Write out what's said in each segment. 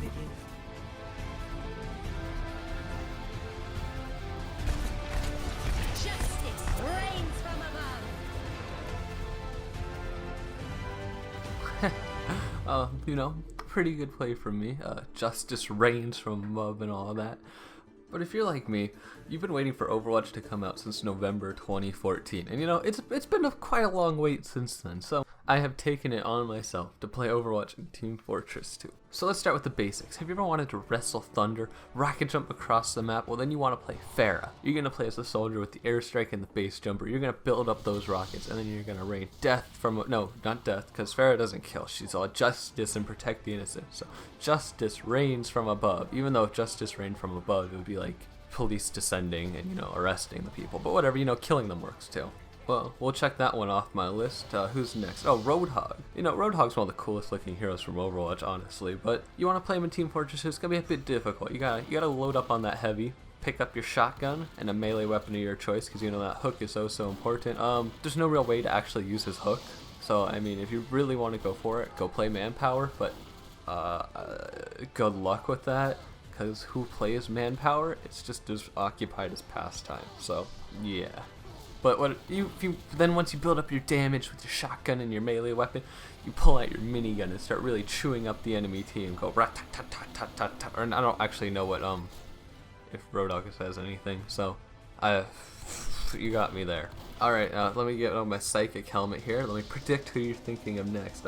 competitive. Justice reigns from above. You know, pretty good play from me. Justice reigns from above and all that. But if you're like me, you've been waiting for Overwatch to come out since November 2014. And you know, it's been quite a long wait since then. So I have taken it on myself to play Overwatch in Team Fortress 2. So let's start with the basics. Have you ever wanted to wrestle Thunder, rocket jump across the map? Well, then you want to play Pharah. You're going to play as a soldier with the airstrike and the base jumper. You're going to build up those rockets, and then you're going to rain death from... No, not death, because Pharah doesn't kill. She's all justice and protect the innocent. So justice reigns from above. Even though if justice reigned from above, it would be like police descending and, you know, arresting the people. But whatever, you know, killing them works too. Well, we'll check that one off my list. Who's next? Oh, Roadhog. You know, Roadhog's one of the coolest looking heroes from Overwatch, honestly. But you want to play him in Team Fortress 2, it's going to be a bit difficult. You gotta load up on that heavy, pick up your shotgun, and a melee weapon of your choice, because you know that hook is so important. There's no real way to actually use his hook. So, I mean, if you really want to go for it, go play Manpower. But, good luck with that, because who plays Manpower? It's just as occupied as pastime. So, yeah. But then once you build up your damage with your shotgun and your melee weapon, you pull out your minigun and start really chewing up the enemy team. Go rat tat tat tat tat tat tat. Or I don't actually know what if Roadhog says anything. So you got me there. All right, let me get on my psychic helmet here. Let me predict who you're thinking of next.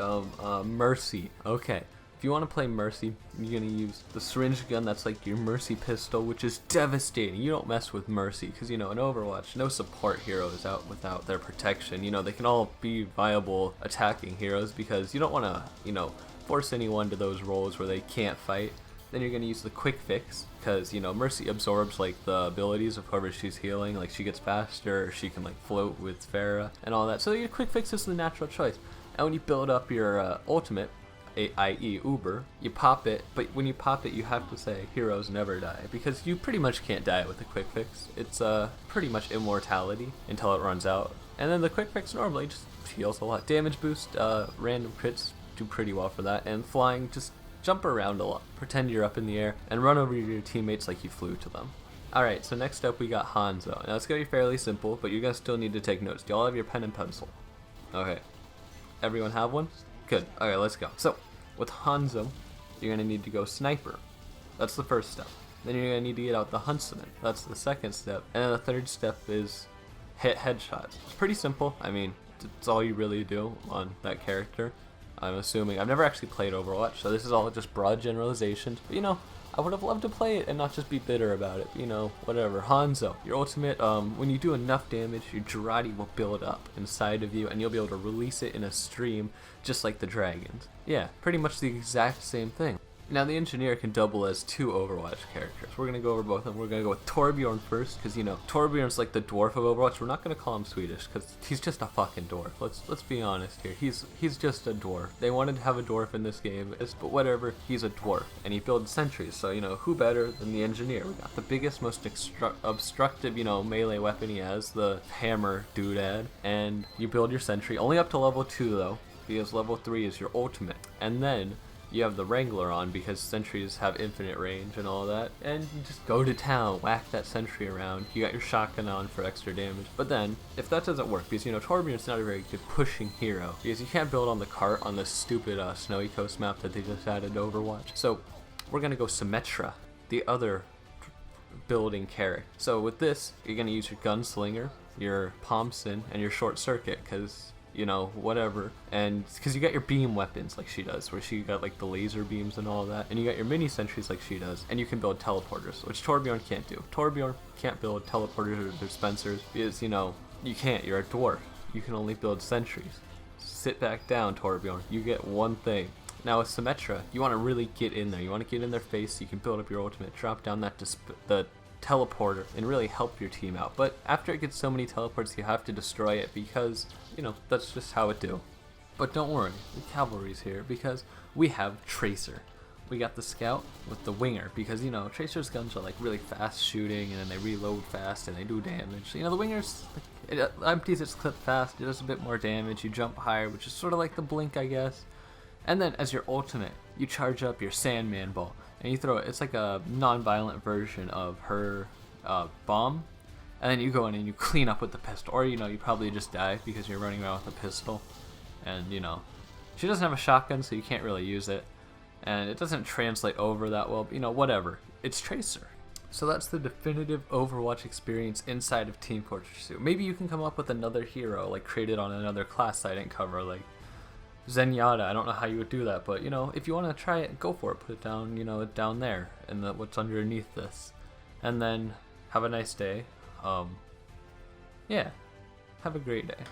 Mercy. Okay. If you want to play Mercy, you're going to use the syringe gun. That's like your Mercy pistol, which is devastating. You don't mess with Mercy because, you know, in Overwatch, no support hero is out without their protection. You know, they can all be viable attacking heroes because you don't want to, you know, force anyone to those roles where they can't fight. Then you're going to use the quick fix because, you know, Mercy absorbs like the abilities of whoever she's healing. Like she gets faster, or she can like float with Pharah and all that. So your quick fix is the natural choice. And when you build up your ultimate, i.e. Uber, you pop it, but when you pop it you have to say heroes never die, because you pretty much can't die with a quick fix. It's pretty much immortality until it runs out, and then the quick fix normally just heals a lot. Damage boost, random crits do pretty well for that, and flying, just jump around a lot, pretend you're up in the air, and run over your teammates like you flew to them. Alright, so next up we got Hanzo. Now it's gonna be fairly simple, but you're gonna still need to take notes. Do y'all have your pen and pencil? Okay. Everyone have one? Good. Okay, let's go. So, with Hanzo, you're going to need to go Sniper. That's the first step. Then you're going to need to get out the Huntsman. That's the second step. And then the third step is hit headshots. It's pretty simple. I mean, it's all you really do on that character. I'm assuming. I've never actually played Overwatch, so this is all just broad generalizations. But, you know, I would have loved to play it and not just be bitter about it. You know, whatever. Hanzo, your ultimate, when you do enough damage, your Girardi will build up inside of you, and you'll be able to release it in a stream, just like the dragons. Yeah, pretty much the exact same thing. Now, the Engineer can double as two Overwatch characters. We're going to go over both of them. We're going to go with Torbjorn first, because, you know, Torbjorn's like the dwarf of Overwatch. We're not going to call him Swedish, because he's just a fucking dwarf. Let's be honest here. He's just a dwarf. They wanted to have a dwarf in this game, but whatever, he's a dwarf. And he builds sentries, so, you know, who better than the Engineer? We got the biggest, most obstructive, you know, melee weapon he has, the hammer doodad. And you build your sentry, only up to level 2, though, because level 3 is your ultimate. And then you have the Wrangler on because sentries have infinite range and all that, and you just go to town, whack that sentry around. You got your shotgun on for extra damage. But then, if that doesn't work, because, you know, Torbjorn's not a very good pushing hero, because you can't build on the cart on this stupid Snowy Coast map that they just added to Overwatch. So we're gonna go Symmetra, the other building character. So with this, you're gonna use your Gunslinger, your Pomson, and your Short Circuit, because, you know, whatever, and because you got your beam weapons like she does, where she got like the laser beams and all that, and you got your mini sentries like she does, and you can build teleporters, which Torbjorn can't do. Torbjorn can't build teleporters or dispensers because, you know, you can't, you're a dwarf. You can only build sentries. Sit back down, Torbjorn. You get one thing. Now with Symmetra, you want to really get in there. You want to get in their face so you can build up your ultimate, drop down that the teleporter, and really help your team out. But after it gets so many teleports, you have to destroy it because, you know, that's just how it do. But don't worry, the cavalry's here because we have Tracer. We got the Scout with the Winger because, you know, Tracer's guns are like really fast shooting, and then they reload fast and they do damage. You know, the Winger's, like, it empties its clip fast, it does a bit more damage, you jump higher, which is sort of like the Blink, I guess. And then as your ultimate, you charge up your Sandman Ball. and you throw it. It's like a non-violent version of her bomb, and then you go in and you clean up with the pistol, or you know, you probably just die because you're running around with a pistol, and you know, she doesn't have a shotgun, so you can't really use it, and it doesn't translate over that well. But, you know, whatever. It's Tracer. So that's the definitive Overwatch experience inside of Team Fortress 2. Maybe you can come up with another hero, like created on another class I didn't cover, like Zenyatta. I don't know how you would do that, but you know, if you want to try it, go for it. Put it down, you know, down there, and what's underneath this, and then have a nice day. Yeah, have a great day.